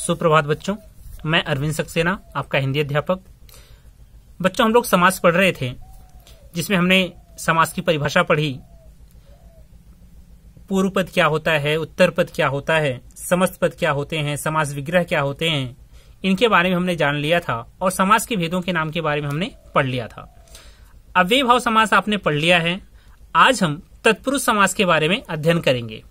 सुप्रभात बच्चों, मैं अरविंद सक्सेना, आपका हिंदी अध्यापक। बच्चों, हम लोग समास पढ़ रहे थे, जिसमें हमने समास की परिभाषा पढ़ी। पूर्व पद क्या होता है, उत्तर पद क्या होता है, समस्त पद क्या होते हैं, समास विग्रह क्या होते हैं, इनके बारे में हमने जान लिया था और समास के भेदों के नाम के बारे में हमने पढ़ लिया था। अव्ययी भाव समास आपने पढ़ लिया है। आज हम तत्पुरुष समास के बारे में अध्ययन करेंगे।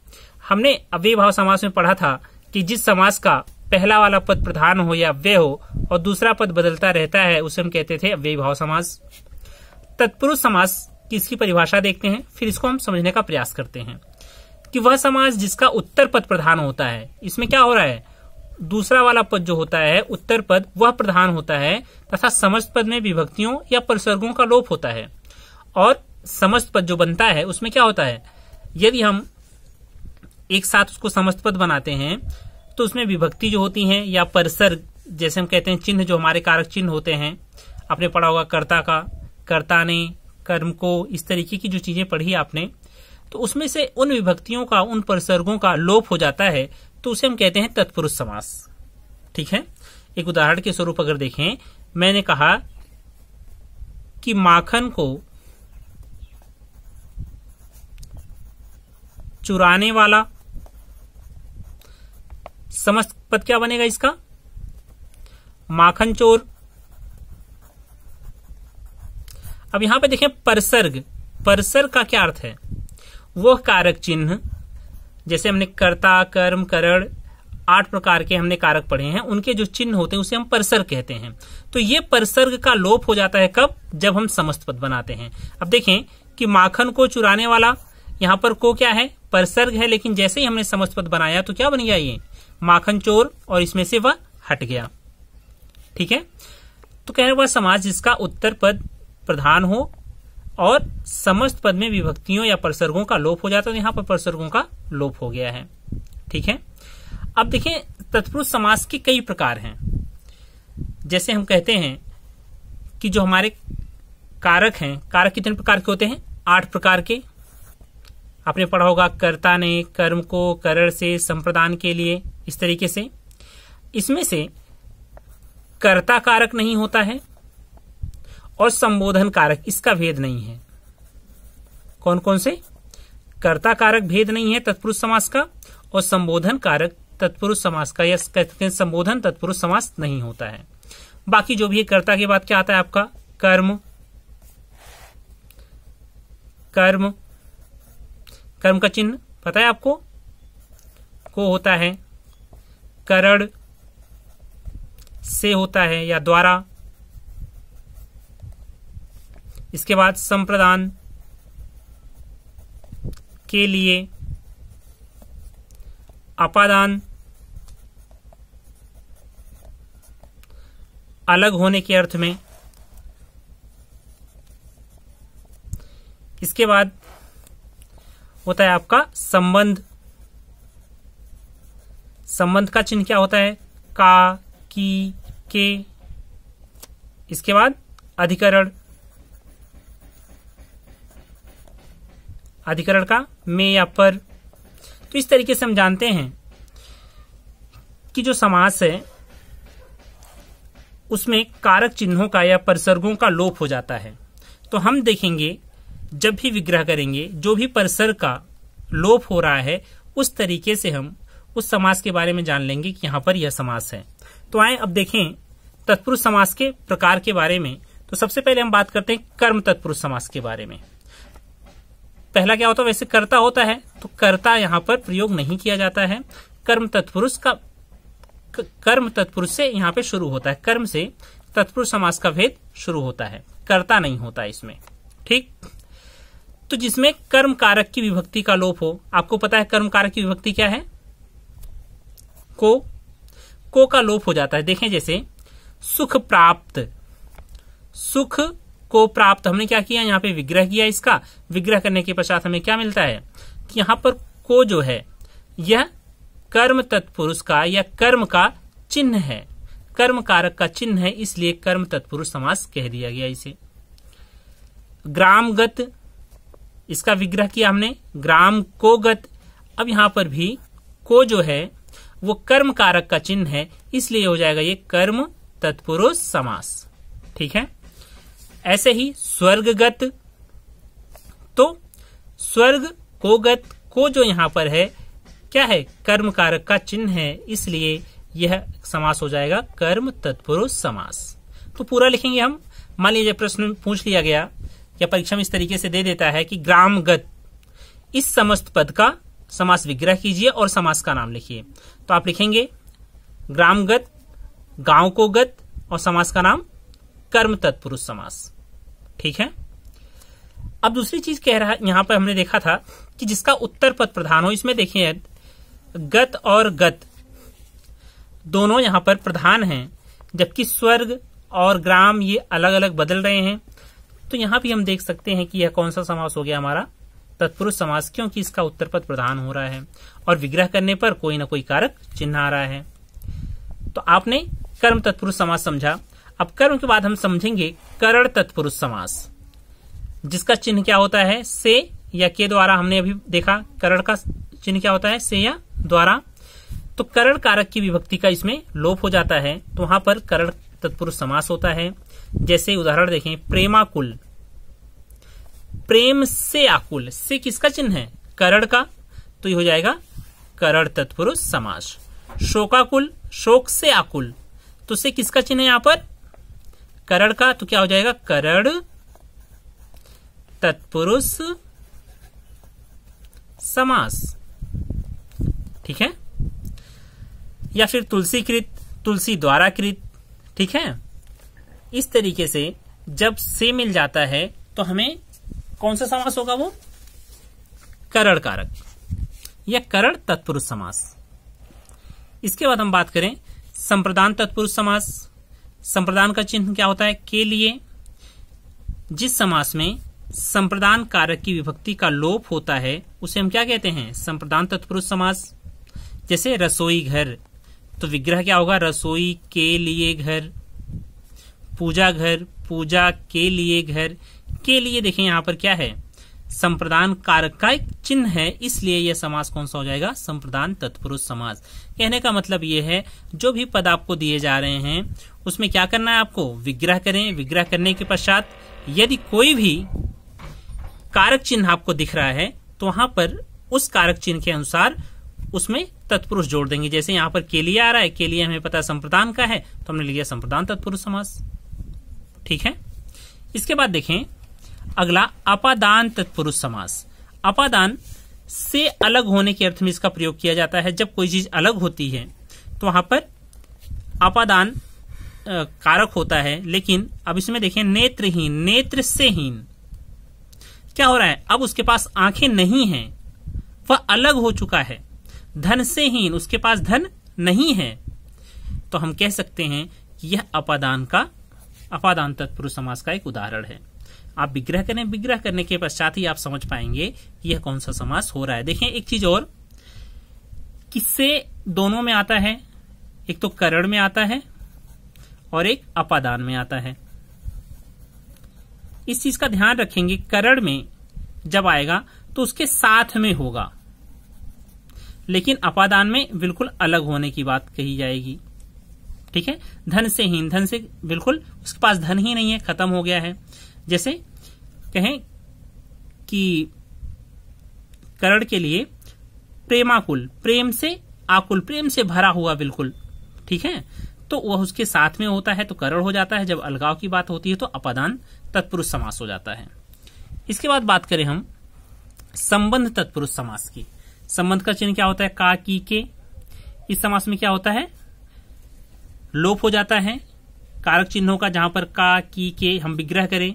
हमने अव्ययी भाव समास में पढ़ा था कि जिस समास का पहला वाला पद प्रधान हो या अव्यय हो और दूसरा पद बदलता रहता है, उसे हम कहते थे अव्ययी भाव समास। तत्पुरुष समास की इसकी परिभाषा देखते हैं, फिर इसको हम समझने का प्रयास करते हैं कि वह समास जिसका उत्तर पद प्रधान होता है। इसमें क्या हो रहा है, दूसरा वाला पद जो होता है, उत्तर पद, वह प्रधान होता है तथा समस्त पद में विभक्तियों या परिसर्गों का लोप होता है। और समस्त पद जो बनता है उसमें क्या होता है, यदि हम एक साथ उसको समस्त पद बनाते हैं तो उसमें विभक्ति जो होती है या परिसर्ग, जैसे हम कहते हैं चिन्ह, जो हमारे कारक चिन्ह होते हैं, आपने पढ़ा होगा कर्ता का, कर्ता ने, कर्म को, इस तरीके की जो चीजें पढ़ी आपने, तो उसमें से उन विभक्तियों का, उन परिसर्गों का लोप हो जाता है, तो उसे हम कहते हैं तत्पुरुष समास। ठीक है, एक उदाहरण के स्वरूप अगर देखें, मैंने कहा कि माखन को चुराने वाला, समस्त पद क्या बनेगा इसका, माखन चोर। अब यहां पे देखें परिसर्ग, परिसर्ग का क्या अर्थ है, वह कारक चिन्ह, जैसे हमने कर्ता, कर्म, करण, 8 प्रकार के हमने कारक पढ़े हैं, उनके जो चिन्ह होते हैं उसे हम परिसर्ग कहते हैं। तो ये परिसर्ग का लोप हो जाता है कब, जब हम समस्त पद बनाते हैं। अब देखें कि माखन को चुराने वाला, यहां पर को क्या है, परिसर्ग है, लेकिन जैसे ही हमने समस्त पद बनाया तो क्या बन गया, ये माखन चोर, और इसमें से वह हट गया। ठीक है, तो कह रहे वह समास जिसका उत्तर पद प्रधान हो और समस्त पद में विभक्तियों या परिसर्गों का लोप हो जाता है। तो यहां पर परिसर्गों का लोप हो गया है। ठीक है, अब देखें तत्पुरुष समास के कई प्रकार हैं। जैसे हम कहते हैं कि जो हमारे कारक हैं, कारक कितने प्रकार के होते हैं, 8 प्रकार के। आपने पढ़ा होगा कर्ता ने, कर्म को, करण से, संप्रदान के लिए, इस तरीके से। इसमें से कर्ता कारक नहीं होता है और संबोधन कारक, इसका भेद नहीं है। कौन कौन से, कर्ता कारक भेद नहीं है तत्पुरुष समास का, और संबोधन कारक तत्पुरुष समास का, या कहते हैं संबोधन तत्पुरुष समास नहीं होता है। बाकी जो भी है, कर्ता के बाद क्या आता है आपका, कर्म, कर्म, कर्म का चिन्ह पता है आपको, को होता है, करण से होता है या द्वारा। इसके बाद संप्रदान के लिए, अपादान अलग होने के अर्थ में। इसके बाद होता है आपका संबंध, संबंध का चिन्ह क्या होता है, का, की, के। इसके बाद अधिकरण, अधिकरण का में या पर। तो इस तरीके से हम जानते हैं कि जो समास है उसमें कारक चिन्हों का या परिसर्गों का लोप हो जाता है। तो हम देखेंगे जब भी विग्रह करेंगे, जो भी परिसर्ग का लोप हो रहा है, उस तरीके से हम उस समास के बारे में जान लेंगे कि यहां पर यह समास है। तो आए अब देखें तत्पुरुष समास के प्रकार के बारे में। तो सबसे पहले हम बात करते हैं कर्म तत्पुरुष समास के बारे में। पहला क्या होता है, वैसे कर्ता होता है, तो कर्ता यहां पर प्रयोग नहीं किया जाता है। कर्म तत्पुरुष का, कर्म तत्पुरुष से यहां पे शुरू होता है, कर्म से तत्पुरुष समास का भेद शुरू होता है, कर्ता नहीं होता इसमें। ठीक, तो जिसमें कर्म कारक की विभक्ति का लोप हो। आपको पता है कर्म कारक की विभक्ति क्या है, को का लोप हो जाता है। देखें जैसे सुख प्राप्त, सुख को प्राप्त, हमने क्या किया, यहाँ पे विग्रह किया। इसका विग्रह करने के पश्चात हमें क्या मिलता है कि यहाँ पर को जो है यह कर्म तत्पुरुष का या कर्म का चिन्ह है, कर्म कारक का चिन्ह है, इसलिए कर्म तत्पुरुष समास कह दिया गया इसे। ग्रामगत, इसका विग्रह किया हमने, ग्राम को गत। अब यहां पर भी को जो है वो कर्म कारक का चिन्ह है, इसलिए हो जाएगा ये कर्म तत्पुरुष समास। ठीक है। ऐसे ही स्वर्गगत, तो स्वर्ग को गत को जो यहां पर है क्या है, कर्म कारक का चिन्ह है, इसलिए यह समास हो जाएगा कर्म तत्पुरुष समास। तो पूरा लिखेंगे हम। मान लीजिए प्रश्न पूछ लिया गया या परीक्षा में इस तरीके से दे देता है कि ग्रामगत, इस समस्त पद का समास विग्रह कीजिए और समास का नाम लिखिए। तो आप लिखेंगे ग्रामगत, गांव को गत, और समास का नाम कर्म तत्पुरुष समास। ठीक है। अब दूसरी चीज कह रहा है, यहां पर हमने देखा था कि जिसका उत्तर पद प्रधान हो, इसमें देखिए गत और गत दोनों यहां पर प्रधान हैं, जबकि स्वर्ग और ग्राम ये अलग अलग बदल रहे हैं। तो यहां भी हम देख सकते हैं कि यह कौन सा समास हो गया, हमारा तत्पुरुष समास, क्योंकि इसका उत्तर पद प्रधान हो रहा है और विग्रह करने पर कोई ना कोई कारक चिन्ह आ रहा है। तो आपने कर्म तत्पुरुष समास समझा। अब कर्म के बाद हम समझेंगे करण तत्पुरुष समास, जिसका चिन्ह क्या होता है, से या के द्वारा। हमने अभी देखा करण का चिन्ह क्या होता है, से या द्वारा। तो करण कारक की विभक्ति का इसमें लोप हो जाता है, तो वहां पर करण तत्पुरुष समास होता है। जैसे उदाहरण देखें, प्रेमाकुल, प्रेम से आकुल, से किसका चिन्ह है, करण का, तो ये हो जाएगा करण तत्पुरुष समास। शोकाकुल, शोक से आकुल, तो से किसका चिन्ह है यहां पर, करण का, तो क्या हो जाएगा करण तत्पुरुष समास। ठीक है। या फिर तुलसीकृत, तुलसी द्वारा कृत। ठीक है। इस तरीके से जब से मिल जाता है तो हमें कौन सा समास होगा, वो करण कारक या करण तत्पुरुष समास। इसके बाद हम बात करें संप्रदान तत्पुरुष समास। संप्रदान का चिन्ह क्या होता है, के लिए। जिस समास में संप्रदान कारक की विभक्ति का लोप होता है उसे हम क्या कहते हैं, संप्रदान तत्पुरुष समास। जैसे रसोई घर, तो विग्रह क्या होगा, रसोई के लिए घर। पूजा घर, पूजा के लिए घर। के लिए देखें यहां पर क्या है, संप्रदान कारक का एक चिन्ह है, इसलिए यह समास कौन सा हो जाएगा, संप्रदान तत्पुरुष समास। कहने का मतलब यह है, जो भी पद आपको दिए जा रहे हैं उसमें क्या करना है, आपको विग्रह करें। विग्रह करने के पश्चात यदि कोई भी कारक चिन्ह आपको दिख रहा है तो वहां पर उस कारक चिन्ह के अनुसार उसमें तत्पुरुष जोड़ देंगे। जैसे यहां पर के लिए आ रहा है, के लिए हमें पता संप्रदान का है, तो हमने लिया संप्रदान तत्पुरुष समास। ठीक है। इसके बाद देखें अगला अपादान तत्पुरुष समास। अपादान से अलग होने के अर्थ में इसका प्रयोग किया जाता है। जब कोई चीज अलग होती है तो वहां पर अपादान कारक होता है। लेकिन अब इसमें देखें नेत्रहीन, नेत्र से हीन, क्या हो रहा है, अब उसके पास आंखें नहीं हैं, वह अलग हो चुका है। धन से हीन, उसके पास धन नहीं है, तो हम कह सकते हैं कि यह अपादान तत्पुरुष समास का एक उदाहरण है। आप विग्रह करें, विग्रह करने के पश्चात ही आप समझ पाएंगे कि यह कौन सा समास हो रहा है। देखें एक चीज और, किससे दोनों में आता है, एक तो करण में आता है और एक अपादान में आता है। इस चीज का ध्यान रखेंगे, करण में जब आएगा तो उसके साथ में होगा, लेकिन अपादान में बिल्कुल अलग होने की बात कही जाएगी। ठीक है। धन से हीन, धन से बिल्कुल उसके पास धन ही नहीं है, खत्म हो गया है। जैसे कहें कि करण के लिए प्रेमाकुल, प्रेम से आकुल, प्रेम से भरा हुआ बिल्कुल। ठीक है। तो वह उसके साथ में होता है तो करण हो जाता है, जब अलगाव की बात होती है तो अपादान तत्पुरुष समास हो जाता है। इसके बाद बात करें हम संबंध तत्पुरुष समास की। संबंध का चिन्ह क्या होता है, का, की, के। इस समास में क्या होता है, लोप हो जाता है कारक चिन्हों का। जहां पर का, की, के हम विग्रह करें,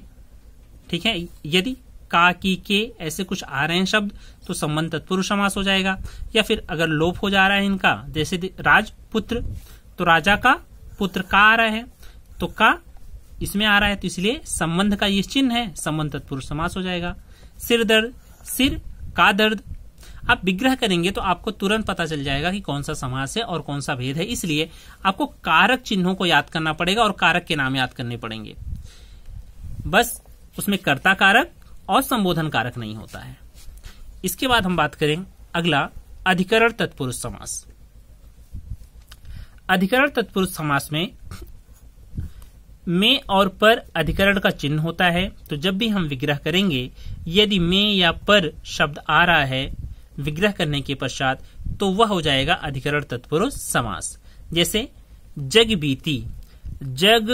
ठीक है, यदि का, की, के ऐसे कुछ आ रहे हैं शब्द तो संबंध तत्पुरुष समास हो जाएगा। या फिर अगर लोप हो जा रहा है इनका, जैसे राजपुत्र, तो राजा का पुत्र का आ रहा है, तो का इसमें आ रहा है, तो इसलिए संबंध का ये चिन्ह है, संबंध तत्पुरुष समास हो जाएगा। सिर दर्द, सिर का दर्द। आप विग्रह करेंगे तो आपको तुरंत पता चल जाएगा कि कौन सा समास है और कौन सा भेद है, इसलिए आपको कारक चिन्हों को याद करना पड़ेगा और कारक के नाम याद करने पड़ेंगे। बस उसमें कर्ता कारक और संबोधन कारक नहीं होता है। इसके बाद हम बात करें अगला अधिकरण तत्पुरुष समास। अधिकरण तत्पुरुष समास में और पर अधिकरण का चिन्ह होता है। तो जब भी हम विग्रह करेंगे, यदि में या पर शब्द आ रहा है विग्रह करने के पश्चात, तो वह हो जाएगा अधिकरण तत्पुरुष समास। जैसे जग बीती, जग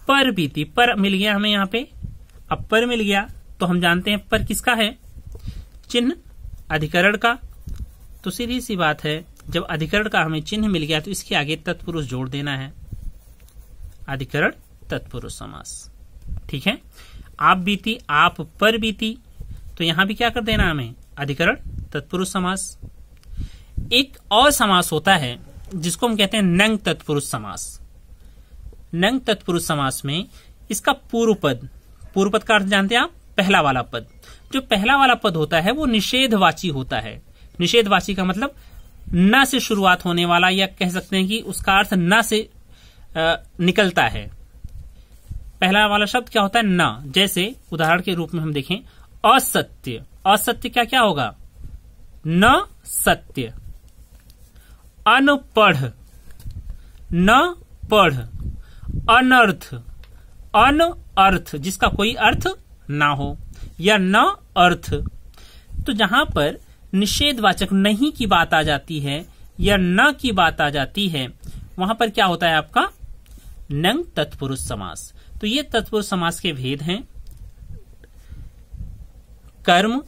पर बीती, पर मिल गया हमें यहाँ पे, अब पर मिल गया तो हम जानते हैं पर किसका है, चिन्ह अधिकरण का। तो सीधी सी बात है, जब अधिकरण का हमें चिन्ह मिल गया तो इसके आगे तत्पुरुष जोड़ देना है, अधिकरण तत्पुरुष समास। ठीक है, आप बीती, आप पर बीती, तो यहां भी क्या कर देना हमें, अधिकरण तत्पुरुष समास। एक और समास होता है जिसको हम कहते हैं नंग तत्पुरुष समास। नंग तत्पुरुष समास में इसका पूर्व पद का अर्थ जानते हैं आप, पहला वाला पद। जो पहला वाला पद होता है वो निषेधवाची होता है। निषेधवाची का मतलब न से शुरुआत होने वाला, या कह सकते हैं कि उसका अर्थ न से निकलता है। पहला वाला शब्द क्या होता है, न। जैसे उदाहरण के रूप में हम देखें, असत्य, असत्य क्या क्या होगा, न सत्य। अनपढ़, न पढ़। अनर्थ, अनअर्थ जिसका कोई अर्थ ना हो, या न अर्थ। तो जहां पर निषेधवाचक नहीं की बात आ जाती है या न की बात आ जाती है, वहां पर क्या होता है आपका नंग तत्पुरुष समास। तो ये तत्पुरुष समास के भेद हैं, कर्म,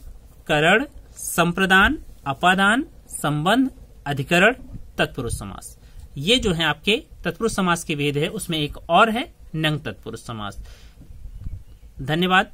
करण, संप्रदान, अपादान, संबंध, अधिकरण, तत्पुरुष समास। ये जो है आपके तत्पुरुष समास के भेद है। उसमें एक और है नंग तत्पुरुष समास। धन्यवाद।